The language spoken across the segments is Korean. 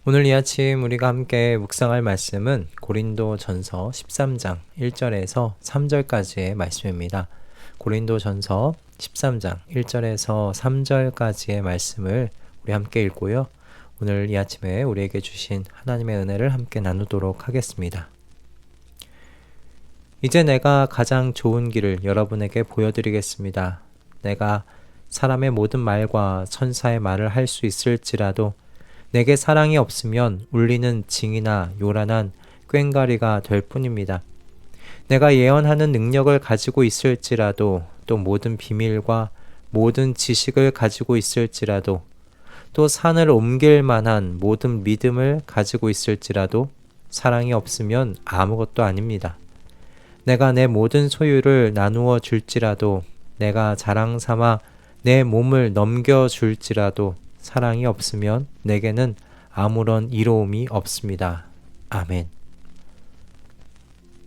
오늘 이 아침 우리가 함께 묵상할 말씀은 고린도전서 13장 1절에서 3절까지의 말씀입니다. 고린도전서 13장 1절에서 3절까지의 말씀을 우리 함께 읽고요. 오늘 이 아침에 우리에게 주신 하나님의 은혜를 함께 나누도록 하겠습니다. 이제 내가 가장 좋은 길을 여러분에게 보여드리겠습니다. 내가 사람의 모든 말과 천사의 말을 할 수 있을지라도 내게 사랑이 없으면 울리는 징이나 요란한 꽹과리가 될 뿐입니다. 내가 예언하는 능력을 가지고 있을지라도 또 모든 비밀과 모든 지식을 가지고 있을지라도 또 산을 옮길 만한 모든 믿음을 가지고 있을지라도 사랑이 없으면 아무것도 아닙니다. 내가 내 모든 소유를 나누어 줄지라도 내가 자랑 삼아 내 몸을 넘겨줄지라도 사랑이 없으면 내게는 아무런 이로움이 없습니다. 아멘.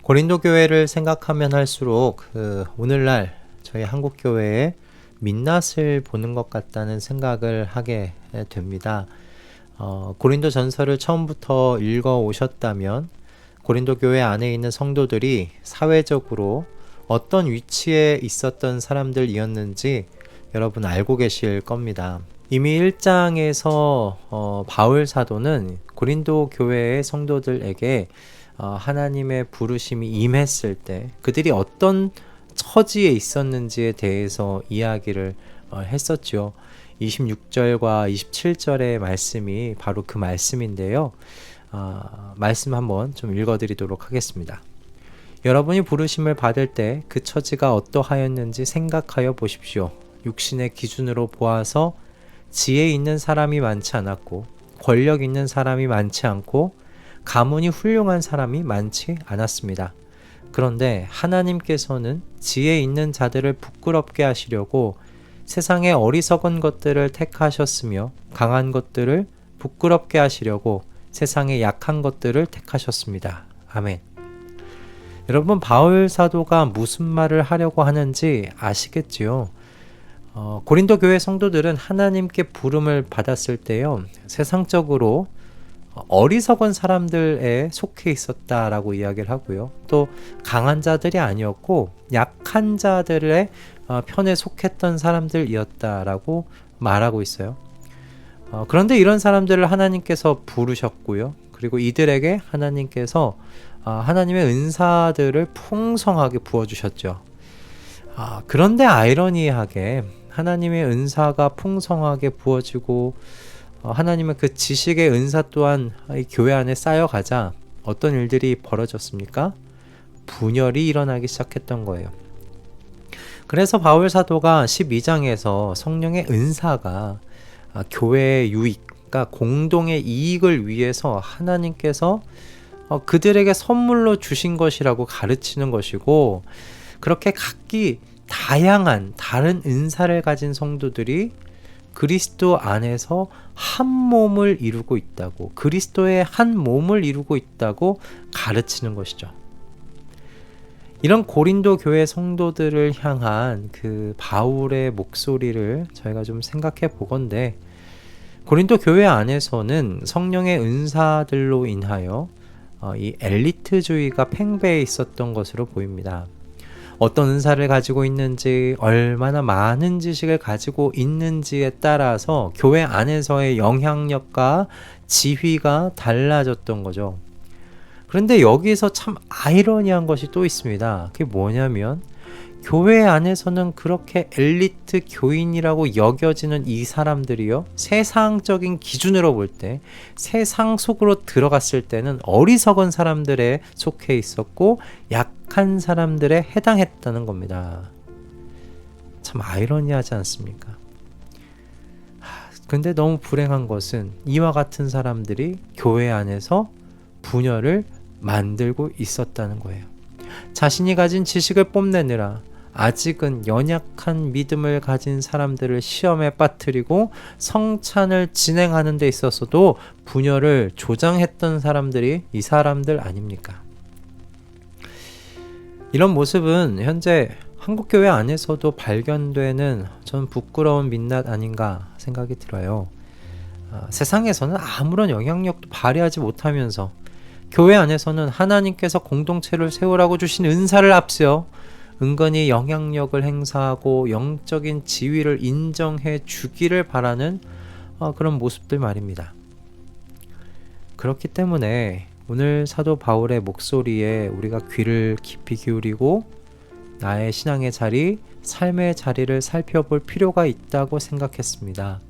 고린도 교회를 생각하면 할수록 오늘날 저희 한국 교회의 민낯을 보는 것 같다는 생각을 하게 됩니다. 고린도 전서를 처음부터 읽어 오셨다면 고린도 교회 안에 있는 성도들이 사회적으로 어떤 위치에 있었던 사람들이었는지 여러분 알고 계실 겁니다. 이미 1장에서 바울 사도는 고린도 교회의 성도들에게 하나님의 부르심이 임했을 때 그들이 어떤 처지에 있었는지에 대해서 이야기를 했었죠. 26절과 27절의 말씀이 바로 그 말씀인데요. 말씀 한번 좀 읽어드리도록 하겠습니다. 여러분이 부르심을 받을 때 그 처지가 어떠하였는지 생각하여 보십시오. 육신의 기준으로 보아서 지혜 있는 사람이 많지 않았고 권력 있는 사람이 많지 않고 가문이 훌륭한 사람이 많지 않았습니다. 그런데 하나님께서는 지혜 있는 자들을 부끄럽게 하시려고 세상의 어리석은 것들을 택하셨으며 강한 것들을 부끄럽게 하시려고 세상의 약한 것들을 택하셨습니다. 아멘. 여러분, 바울 사도가 무슨 말을 하려고 하는지 아시겠지요? 고린도 교회 성도들은 하나님께 부름을 받았을 때요, 세상적으로 어리석은 사람들에 속해 있었다라고 이야기를 하고요. 또 강한 자들이 아니었고 약한 자들의 편에 속했던 사람들이었다라고 말하고 있어요. 그런데 이런 사람들을 하나님께서 부르셨고요. 그리고 이들에게 하나님께서 하나님의 은사들을 풍성하게 부어주셨죠. 그런데 아이러니하게 하나님의 은사가 풍성하게 부어지고 하나님의 그 지식의 은사 또한 이 교회 안에 쌓여가자 어떤 일들이 벌어졌습니까? 분열이 일어나기 시작했던 거예요. 그래서 바울 사도가 12장에서 성령의 은사가 교회의 유익, 그러니까 공동의 이익을 위해서 하나님께서 그들에게 선물로 주신 것이라고 가르치는 것이고, 그렇게 각기 다양한 다른 은사를 가진 성도들이 그리스도 안에서 한 몸을 이루고 있다고, 그리스도의 한 몸을 이루고 있다고 가르치는 것이죠. 이런 고린도 교회 성도들을 향한 그 바울의 목소리를 저희가 좀 생각해 보건대, 고린도 교회 안에서는 성령의 은사들로 인하여 이 엘리트주의가 팽배해 있었던 것으로 보입니다. 어떤 은사를 가지고 있는지, 얼마나 많은 지식을 가지고 있는지에 따라서 교회 안에서의 영향력과 지위가 달라졌던 거죠. 그런데 여기서 참 아이러니한 것이 또 있습니다. 그게 뭐냐면, 교회 안에서는 그렇게 엘리트 교인이라고 여겨지는 이 사람들이요, 세상적인 기준으로 볼 때, 세상 속으로 들어갔을 때는 어리석은 사람들에 속해 있었고 약한 사람들에 해당했다는 겁니다. 참 아이러니하지 않습니까? 근데 너무 불행한 것은 이와 같은 사람들이 교회 안에서 분열을 만들고 있었다는 거예요. 자신이 가진 지식을 뽐내느라 아직은 연약한 믿음을 가진 사람들을 시험에 빠뜨리고 성찬을 진행하는 데 있어서도 분열을 조장했던 사람들이 이 사람들 아닙니까? 이런 모습은 현재 한국교회 안에서도 발견되는 전 부끄러운 민낯 아닌가 생각이 들어요. 세상에서는 아무런 영향력도 발휘하지 못하면서 교회 안에서는 하나님께서 공동체를 세우라고 주신 은사를 앞세워 은근히 영향력을 행사하고 영적인 지위를 인정해 주기를 바라는 그런 모습들 말입니다. 그렇기 때문에 오늘 사도 바울의 목소리에 우리가 귀를 깊이 기울이고 나의 신앙의 자리, 삶의 자리를 살펴볼 필요가 있다고 생각했습니다.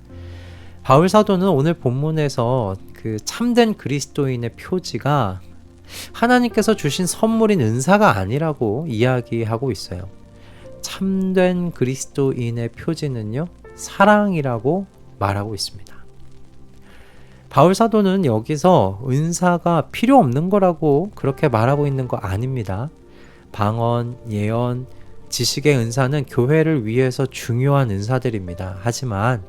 바울 사도는 오늘 본문에서 그 참된 그리스도인의 표지가 하나님께서 주신 선물인 은사가 아니라고 이야기하고 있어요. 참된 그리스도인의 표지는요, 사랑이라고 말하고 있습니다. 바울 사도는 여기서 은사가 필요 없는 거라고 그렇게 말하고 있는 거 아닙니다. 방언, 예언, 지식의 은사는 교회를 위해서 중요한 은사들입니다. 하지만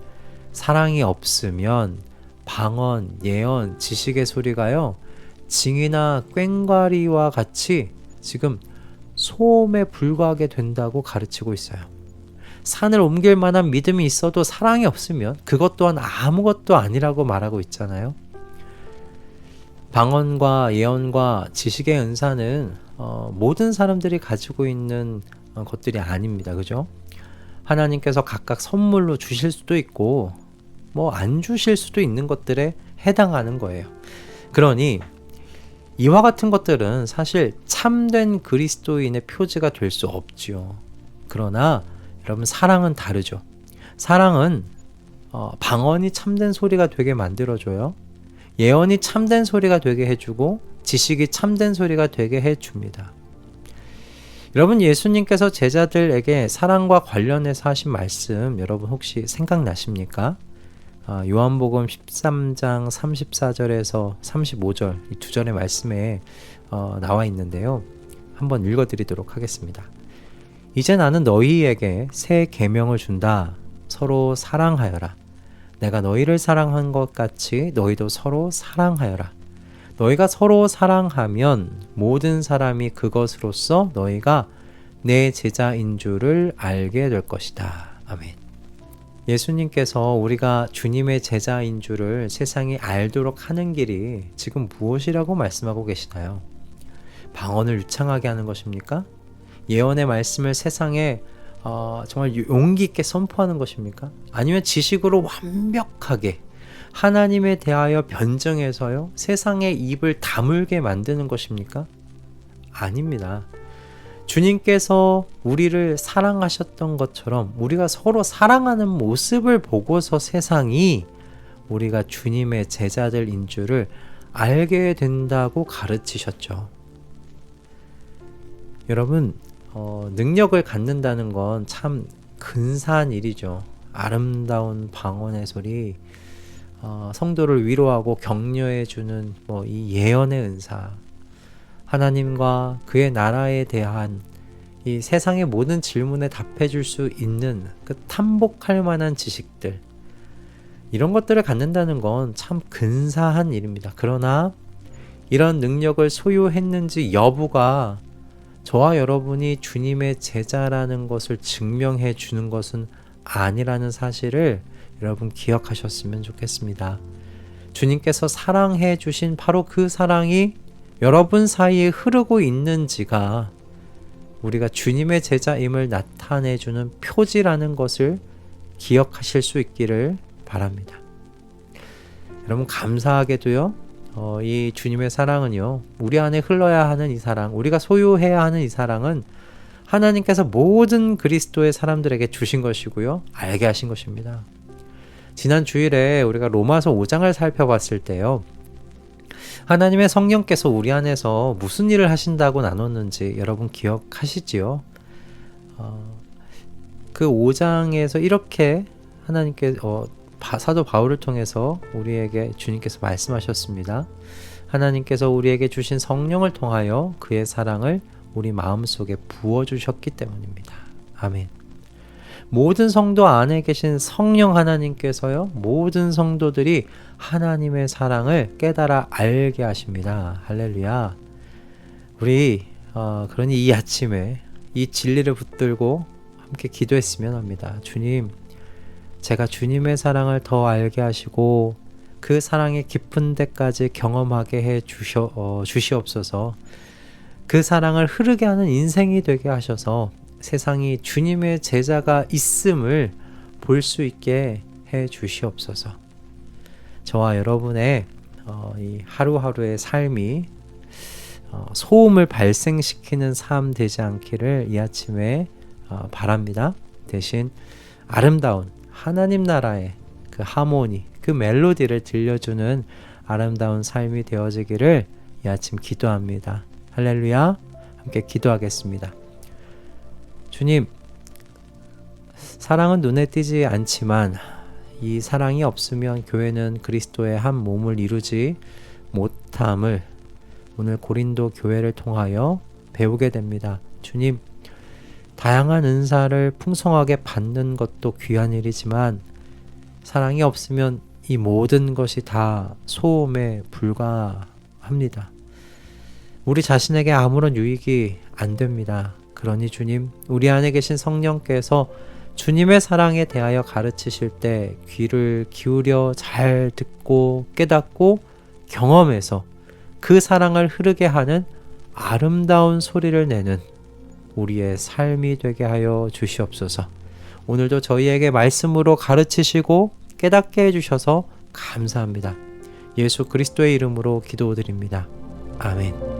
사랑이 없으면 방언, 예언, 지식의 소리가요, 징이나 꽹과리와 같이 지금 소음에 불과하게 된다고 가르치고 있어요. 산을 옮길 만한 믿음이 있어도 사랑이 없으면 그것 또한 아무것도 아니라고 말하고 있잖아요. 방언과 예언과 지식의 은사는 모든 사람들이 가지고 있는 것들이 아닙니다. 그죠? 하나님께서 각각 선물로 주실 수도 있고 뭐 안 주실 수도 있는 것들에 해당하는 거예요. 그러니 이와 같은 것들은 사실 참된 그리스도인의 표지가 될 수 없지요. 그러나 여러분, 사랑은 다르죠. 사랑은 방언이 참된 소리가 되게 만들어줘요. 예언이 참된 소리가 되게 해주고 지식이 참된 소리가 되게 해줍니다. 여러분, 예수님께서 제자들에게 사랑과 관련해서 하신 말씀 여러분 혹시 생각나십니까? 요한복음 13장 34절에서 35절 이 두 절의 말씀에 나와 있는데요. 한번 읽어드리도록 하겠습니다. 이제 나는 너희에게 새 계명을 준다. 서로 사랑하여라. 내가 너희를 사랑한 것 같이 너희도 서로 사랑하여라. 너희가 서로 사랑하면 모든 사람이 그것으로써 너희가 내 제자인 줄을 알게 될 것이다. 아멘. 예수님께서 우리가 주님의 제자인 줄을 세상이 알도록 하는 길이 지금 무엇이라고 말씀하고 계시나요? 방언을 유창하게 하는 것입니까? 예언의 말씀을 세상에 정말 용기 있게 선포하는 것입니까? 아니면 지식으로 완벽하게 하나님에 대하여 변증해서요, 세상의 입을 다물게 만드는 것입니까? 아닙니다. 주님께서 우리를 사랑하셨던 것처럼 우리가 서로 사랑하는 모습을 보고서 세상이 우리가 주님의 제자들인 줄을 알게 된다고 가르치셨죠. 여러분, 능력을 갖는다는 건 참 근사한 일이죠. 아름다운 방언의 소리, 성도를 위로하고 격려해주는 이 예언의 은사, 하나님과 그의 나라에 대한 이 세상의 모든 질문에 답해줄 수 있는 그 탐복할 만한 지식들, 이런 것들을 갖는다는 건 참 근사한 일입니다. 그러나 이런 능력을 소유했는지 여부가 저와 여러분이 주님의 제자라는 것을 증명해 주는 것은 아니라는 사실을 여러분 기억하셨으면 좋겠습니다. 주님께서 사랑해 주신 바로 그 사랑이 여러분 사이에 흐르고 있는지가 우리가 주님의 제자임을 나타내주는 표지라는 것을 기억하실 수 있기를 바랍니다. 여러분, 감사하게도요, 이 주님의 사랑은요, 우리 안에 흘러야 하는 이 사랑, 우리가 소유해야 하는 이 사랑은 하나님께서 모든 그리스도의 사람들에게 주신 것이고요, 알게 하신 것입니다. 지난 주일에 우리가 로마서 5장을 살펴봤을 때요, 하나님의 성령께서 우리 안에서 무슨 일을 하신다고 나눴는지 여러분 기억하시지요? 그 5장에서 이렇게 하나님께 사도 바울을 통해서 우리에게 주님께서 말씀하셨습니다. 하나님께서 우리에게 주신 성령을 통하여 그의 사랑을 우리 마음속에 부어주셨기 때문입니다. 아멘. 모든 성도 안에 계신 성령 하나님께서요, 모든 성도들이 하나님의 사랑을 깨달아 알게 하십니다. 할렐루야. 우리 그러니 이 아침에 이 진리를 붙들고 함께 기도했으면 합니다. 주님, 제가 주님의 사랑을 더 알게 하시고 그 사랑의 깊은 데까지 경험하게 해 주시옵소서. 그 사랑을 흐르게 하는 인생이 되게 하셔서 세상이 주님의 제자가 있음을 볼 수 있게 해 주시옵소서. 저와 여러분의 이 하루하루의 삶이 소음을 발생시키는 삶 되지 않기를 이 아침에 바랍니다. 대신 아름다운 하나님 나라의 그 하모니, 그 멜로디를 들려주는 아름다운 삶이 되어지기를 이 아침 기도합니다. 할렐루야. 함께 기도하겠습니다. 주님, 사랑은 눈에 띄지 않지만 이 사랑이 없으면 교회는 그리스도의 한 몸을 이루지 못함을 오늘 고린도 교회를 통하여 배우게 됩니다. 주님, 다양한 은사를 풍성하게 받는 것도 귀한 일이지만 사랑이 없으면 이 모든 것이 다 소음에 불과합니다. 우리 자신에게 아무런 유익이 안 됩니다. 그러니 주님, 우리 안에 계신 성령께서 주님의 사랑에 대하여 가르치실 때 귀를 기울여 잘 듣고 깨닫고 경험해서 그 사랑을 흐르게 하는 아름다운 소리를 내는 우리의 삶이 되게 하여 주시옵소서. 오늘도 저희에게 말씀으로 가르치시고 깨닫게 해주셔서 감사합니다. 예수 그리스도의 이름으로 기도드립니다. 아멘.